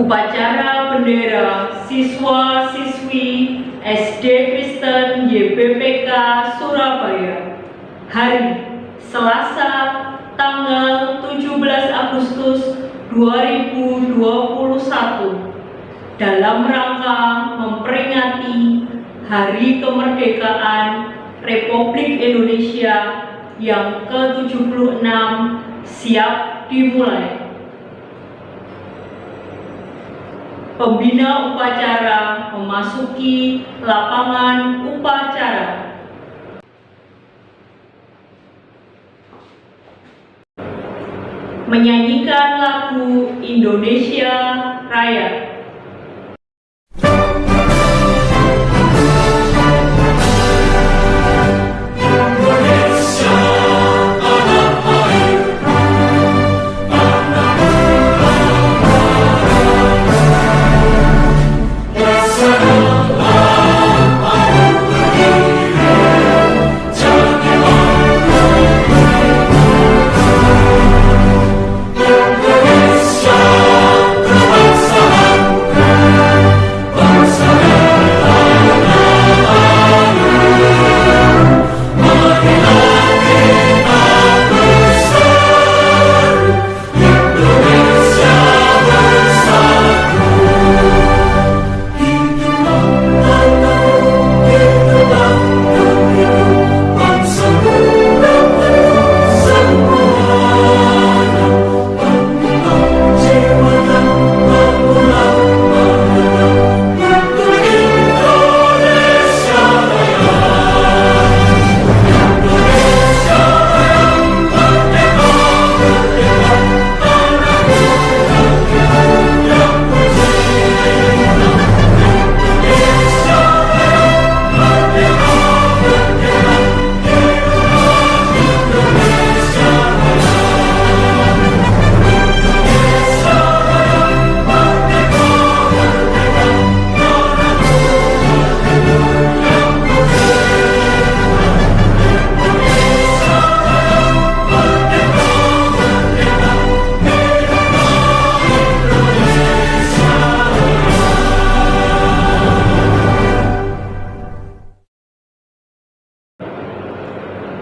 Upacara bendera siswa-siswi SD Kristen YBPK Surabaya hari Selasa tanggal 17 Agustus 2021 dalam rangka memperingati Hari Kemerdekaan Republik Indonesia yang ke-76 siap dimulai. Pembina upacara memasuki lapangan upacara. Menyanyikan lagu Indonesia Raya.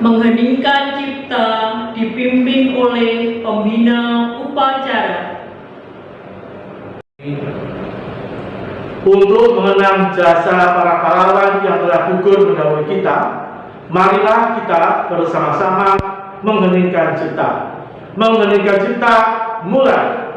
Mengheningkan cipta dipimpin oleh pembina upacara. Untuk mengenang jasa para pahlawan yang telah gugur mendahului kita, marilah kita bersama-sama mengheningkan cipta. Mengheningkan cipta, mulai.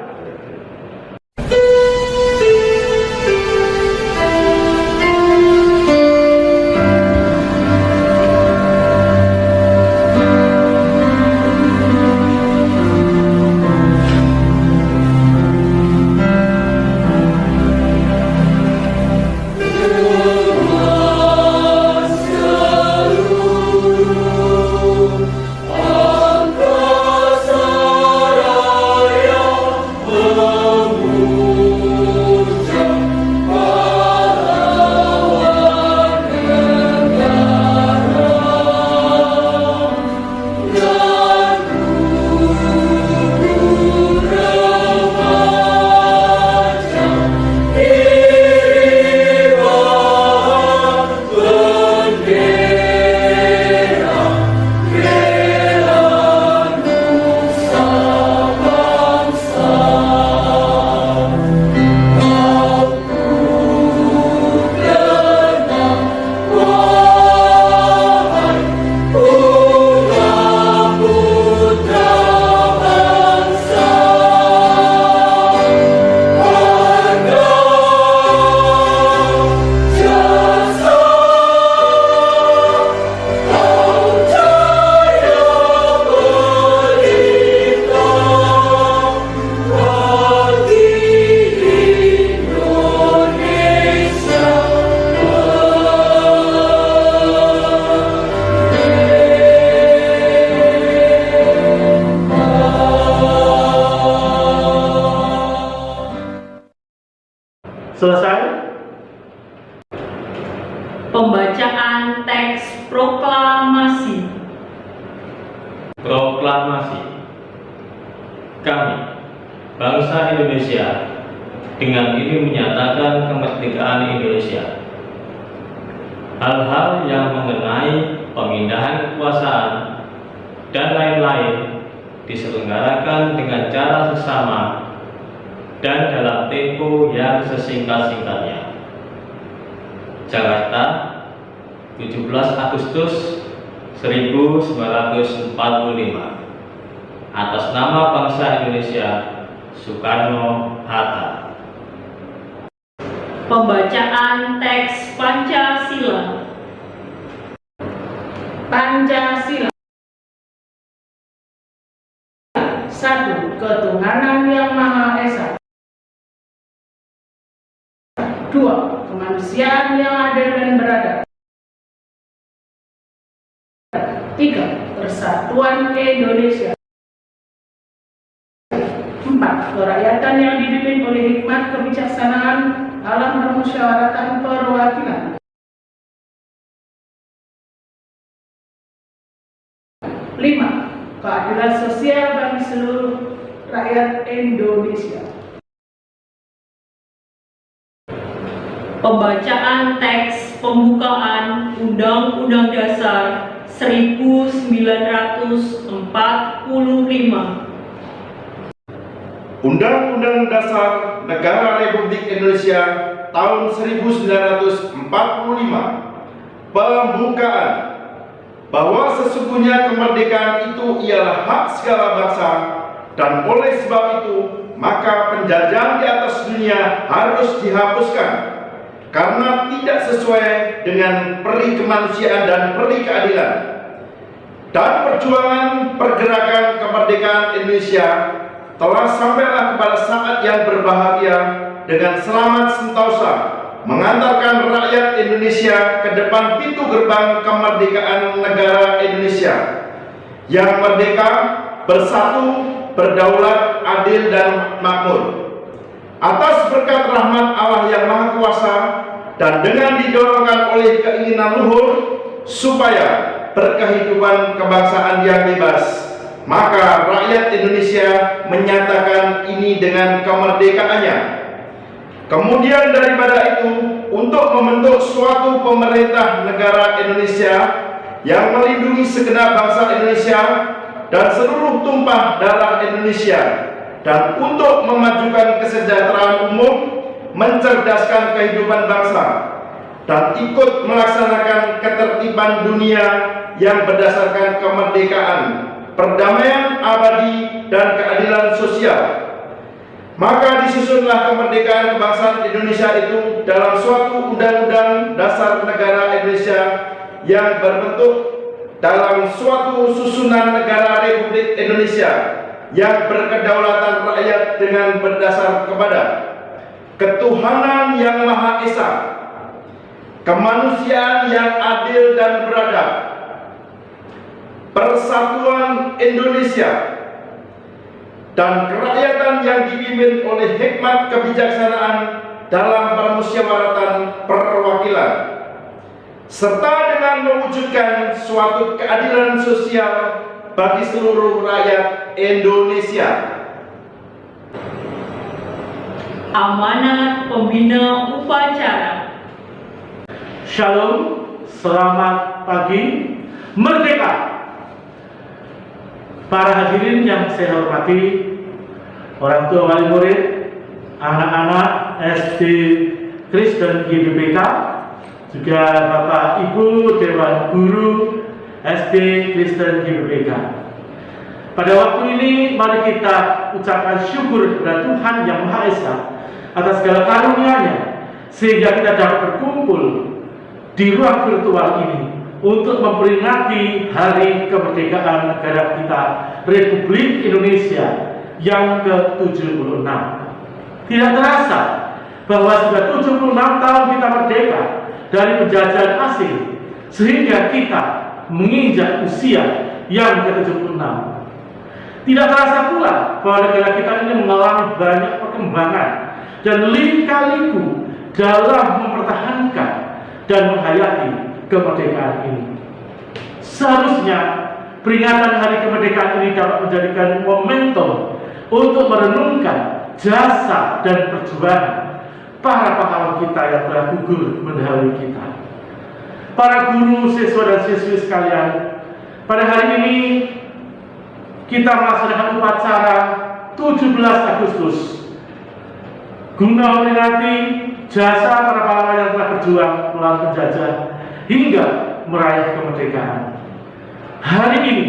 Selesai. Pembacaan teks proklamasi. Proklamasi. Kami, bangsa Indonesia, dengan ini menyatakan kemerdekaan Indonesia. Hal-hal yang mengenai pemindahan kekuasaan dan lain-lain diselenggarakan dengan cara seksama dan dalam tempo yang sesingkat-singkatnya. Jakarta, 17 Agustus 1945. Atas nama bangsa Indonesia, Soekarno-Hatta. Pembacaan teks Pancasila. Pancasila. 1. Ketuhanan yang Maha Esa. 2. Kemanusiaan yang adil dan beradab. 3. Persatuan Indonesia. 4. Kerakyatan yang dipimpin oleh hikmat kebijaksanaan dalam permusyawaratan perwakilan. 5. Keadilan sosial bagi seluruh rakyat Indonesia. Pembacaan teks pembukaan Undang-Undang Dasar 1945. Undang-Undang Dasar Negara Republik Indonesia tahun 1945. Pembukaan bahwa sesungguhnya kemerdekaan itu ialah hak segala bangsa, dan oleh sebab itu maka penjajahan di atas dunia harus dihapuskan karena tidak sesuai dengan peri kemanusiaan dan peri keadilan. Dan perjuangan pergerakan kemerdekaan Indonesia telah sampailah kepada saat yang berbahagia dengan selamat sentosa mengantarkan rakyat Indonesia ke depan pintu gerbang kemerdekaan negara Indonesia yang merdeka, bersatu, berdaulat, adil dan makmur. Atas berkat rahmat Allah yang Maha Kuasa dan dengan didorongkan oleh keinginan luhur supaya berkehidupan kebangsaan yang bebas, maka rakyat Indonesia menyatakan ini dengan kemerdekaannya. Kemudian daripada itu, untuk membentuk suatu pemerintah negara Indonesia yang melindungi segenap bangsa Indonesia dan seluruh tumpah darah Indonesia, dan untuk memajukan kesejahteraan umum, mencerdaskan kehidupan bangsa, dan ikut melaksanakan ketertiban dunia yang berdasarkan kemerdekaan, perdamaian abadi, dan keadilan sosial. Maka disusunlah kemerdekaan kebangsaan Indonesia itu dalam suatu Undang-Undang Dasar Negara Indonesia yang berbentuk dalam suatu susunan negara Republik Indonesia yang berkedaulatan rakyat dengan berdasar kepada ketuhanan yang Maha Esa, kemanusiaan yang adil dan beradab, persatuan Indonesia, dan kerakyatan yang dipimpin oleh hikmat kebijaksanaan dalam permusyawaratan perwakilan, serta dengan mewujudkan suatu keadilan sosial bagi seluruh rakyat Indonesia. Amanat Pembina Upacara. Shalom, selamat pagi, merdeka. Para hadirin yang saya hormati, orang tua wali murid, anak-anak SD Kristen GBPK, juga Bapak Ibu Dewan Guru SD Kristen GBPK. Pada waktu ini mari kita ucapkan syukur kepada Tuhan Yang Maha Esa atas segala karunia-Nya, sehingga kita dapat berkumpul di ruang virtual ini untuk memperingati Hari Kemerdekaan Negara kita Republik Indonesia yang ke-76. Tidak terasa bahwa sudah 76 tahun kita merdeka dari penjajahan asing, sehingga kita menginjak usia yang ke-76. Tidak terasa pula bahwa negara kita ini mengalami banyak perkembangan dan lika-liku dalam mempertahankan dan menghayati kemerdekaan ini. Seharusnya peringatan Hari Kemerdekaan ini dapat menjadikan momentum untuk merenungkan jasa dan perjuangan para pahlawan kita yang telah gugur mendahului kita. Para guru, siswa dan siswi sekalian, pada hari ini kita melaksanakan upacara 17 Agustus guna memperingati jasa para pahlawan yang telah berjuang melawan penjajah hingga meraih kemerdekaan. Hari ini,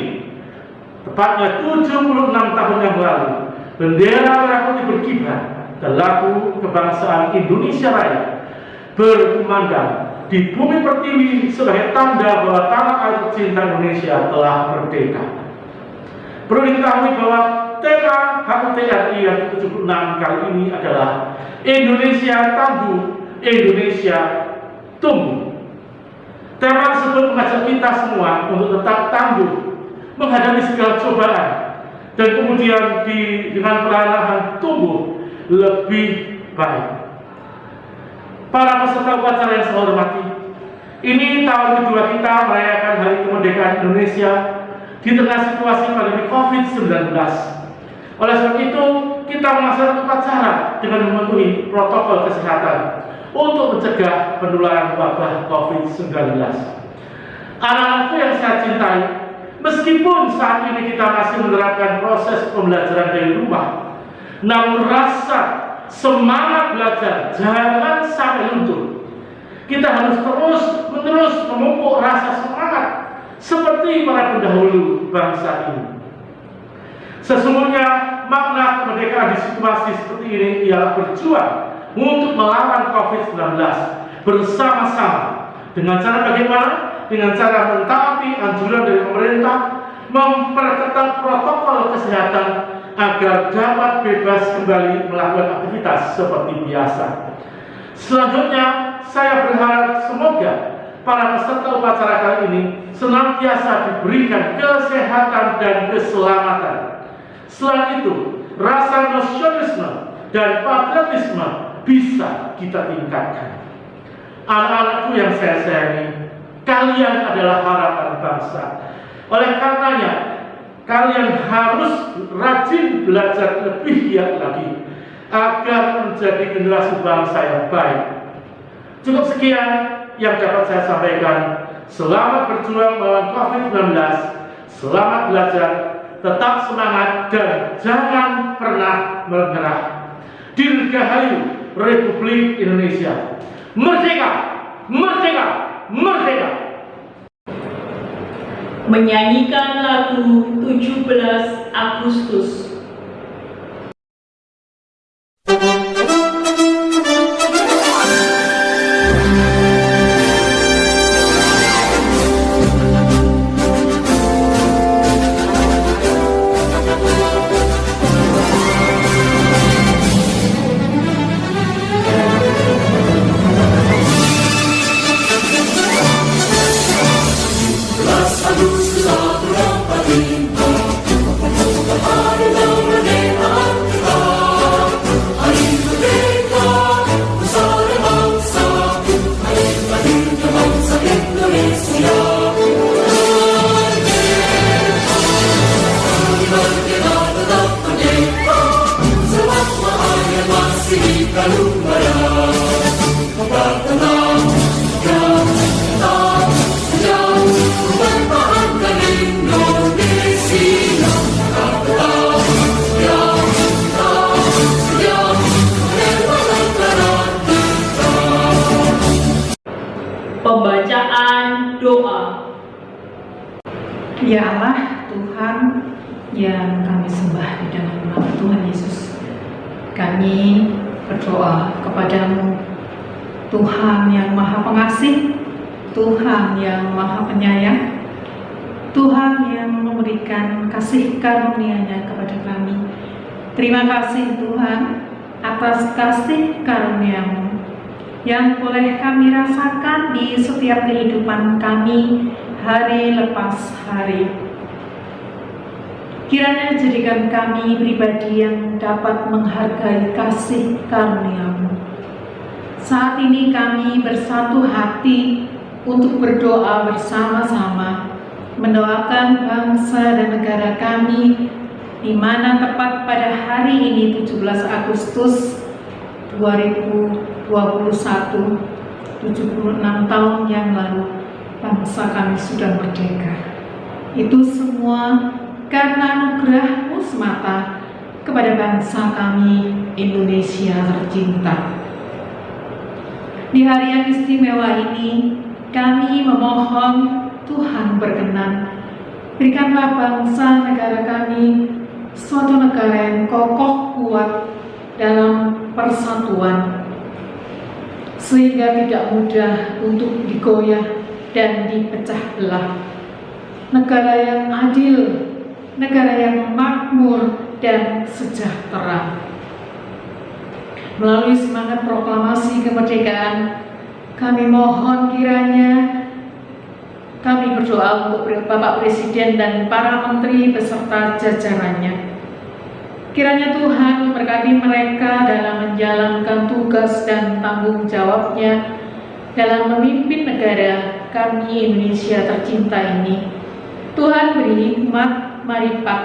tepatnya 76 tahun yang lalu, bendera merah putih berkibar dan lagu kebangsaan Indonesia Raya berkumandang di bumi pertiwi sebagai tanda bahwa tanah air cinta Indonesia telah merdeka. Perlu diketahui bahwa tema HUT RI yang ke-76 kali ini adalah Indonesia Tangguh, Indonesia Tumbuh. Tema tersebut mengajak kita semua untuk tetap tangguh menghadapi segala cobaan dan kemudian dengan perlahan tumbuh lebih baik. Para peserta upacara yang saya hormati, ini tahun kedua kita merayakan Hari Kemerdekaan Indonesia di tengah situasi pandemi COVID-19. Oleh sebab itu, kita melaksanakan upacara dengan mematuhi protokol kesehatan untuk mencegah penularan wabah COVID-19. Anak-anakku yang saya cintai, meskipun saat ini kita masih menerapkan proses pembelajaran dari rumah, namun rasa semangat belajar jangan sampai luntur. Kita harus terus-menerus memupuk rasa semangat seperti para pendahulu bangsa ini. Sesungguhnya makna kemerdekaan di situasi seperti ini ialah berjuang untuk melawan COVID-19 bersama-sama. Dengan cara bagaimana? Dengan cara mentaati anjuran dari pemerintah, memperketat protokol kesehatan agar dapat bebas kembali melakukan aktivitas seperti biasa. Selanjutnya, saya berharap semoga para peserta upacara kali ini senantiasa diberikan kesehatan dan keselamatan. Selain itu, rasa nasionalisme dan patriotisme bisa kita tingkatkan. Anak-anakku yang saya sayangi, kalian adalah harapan bangsa. Oleh karenanya, kalian harus rajin belajar lebih giat lagi agar menjadi generasi bangsa yang baik. Cukup sekian yang dapat saya sampaikan. Selamat berjuang melawan COVID-19. Selamat belajar, tetap semangat dan jangan pernah menyerah. Dirgahayu Republik Indonesia. Merdeka! Merdeka! Merdeka! Menyanyikan lagu 17 Agustus. Pembacaan doa. Ya Allah, Tuhan yang kami sembah di dalam nama Tuhan Yesus, kami berdoa kepadamu, Tuhan yang Maha Pengasih, Tuhan yang Maha Penyayang, Tuhan yang memberikan kasih karunia-Nya kepada kami. Terima kasih Tuhan atas kasih karunia-Mu yang boleh kami rasakan di setiap kehidupan kami hari lepas hari. Kiranya jadikan kami pribadi yang dapat menghargai kasih karunia-Mu. Saat ini kami bersatu hati untuk berdoa bersama-sama, mendoakan bangsa dan negara kami di mana tepat pada hari ini 17 Agustus 2021, 76 tahun yang lalu bangsa kami sudah merdeka. Itu semua karena anugerah-Mu semata kepada bangsa kami Indonesia tercinta. Di hari yang istimewa ini, kami memohon Tuhan berkenan, berikanlah bangsa negara kami suatu negara yang kokoh kuat dalam persatuan, sehingga tidak mudah untuk digoyah dan dipecah belah. Negara yang adil, negara yang makmur dan sejahtera. Melalui semangat proklamasi kemerdekaan, kami mohon kiranya kami berdoa untuk Bapak Presiden dan para menteri beserta jajarannya. Kiranya Tuhan memberkati mereka dalam menjalankan tugas dan tanggung jawabnya dalam memimpin negara kami Indonesia tercinta ini. Tuhan beri hikmat, marifat,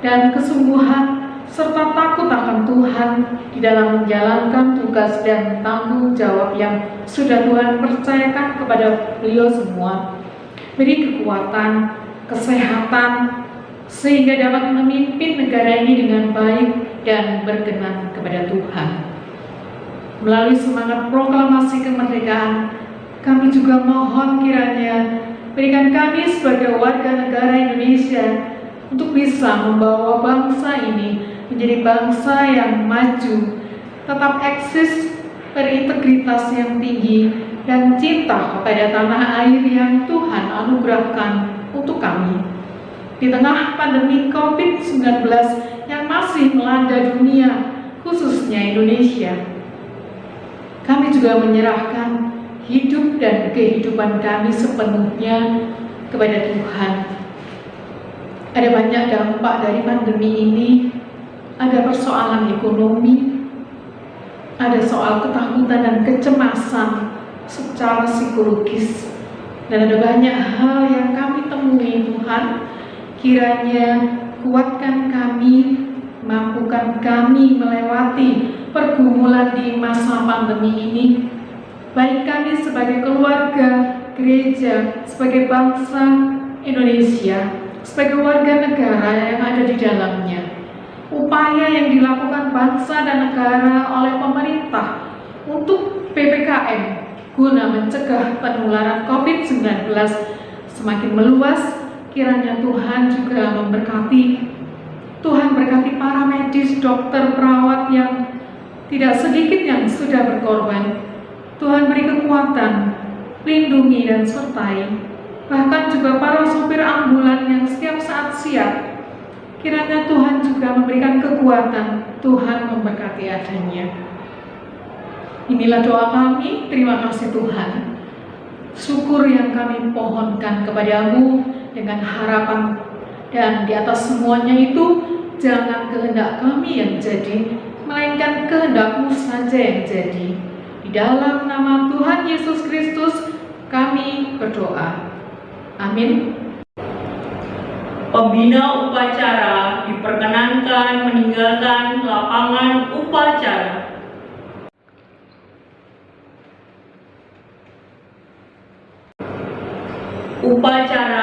dan kesungguhan serta takut akan Tuhan di dalam menjalankan tugas dan tanggung jawab yang sudah Tuhan percayakan kepada beliau semua. Beri kekuatan, kesehatan, sehingga dapat memimpin negara ini dengan baik dan berkenan kepada Tuhan. Melalui semangat proklamasi kemerdekaan, kami juga mohon kiranya berikan kami sebagai warga negara Indonesia untuk bisa membawa bangsa ini menjadi bangsa yang maju, tetap eksis, berintegritas yang tinggi, dan cinta kepada tanah air yang Tuhan anugerahkan untuk kami. Di tengah pandemi COVID-19 yang masih melanda dunia, khususnya Indonesia, kami juga menyerahkan hidup dan kehidupan kami sepenuhnya kepada Tuhan. Ada banyak dampak dari pandemi ini. Ada persoalan ekonomi, ada soal ketakutan dan kecemasan secara psikologis, dan ada banyak hal yang kami temui. Tuhan, kiranya kuatkan kami, mampukan kami melewati pergumulan di masa pandemi ini, baik kami sebagai keluarga, gereja, sebagai bangsa Indonesia, sebagai warga negara yang ada di dalamnya. Upaya yang dilakukan bangsa dan negara oleh pemerintah untuk PPKM guna mencegah penularan COVID-19 semakin meluas, kiranya Tuhan juga memberkati. Tuhan berkati para medis, dokter, perawat yang tidak sedikit yang sudah berkorban. Tuhan beri kekuatan, lindungi dan sertai. Bahkan juga para sopir ambulan yang setiap saat siap. Kiranya Tuhan juga memberikan kekuatan, Tuhan memberkati adanya. Inilah doa kami, terima kasih Tuhan. Syukur yang kami pohonkan kepadamu dengan harapan, dan di atas semuanya itu, jangan kehendak kami yang jadi, melainkan kehendak-Mu saja yang jadi. Di dalam nama Tuhan Yesus Kristus, kami berdoa. Amin. Pembina upacara diperkenankan meninggalkan lapangan upacara. Upacara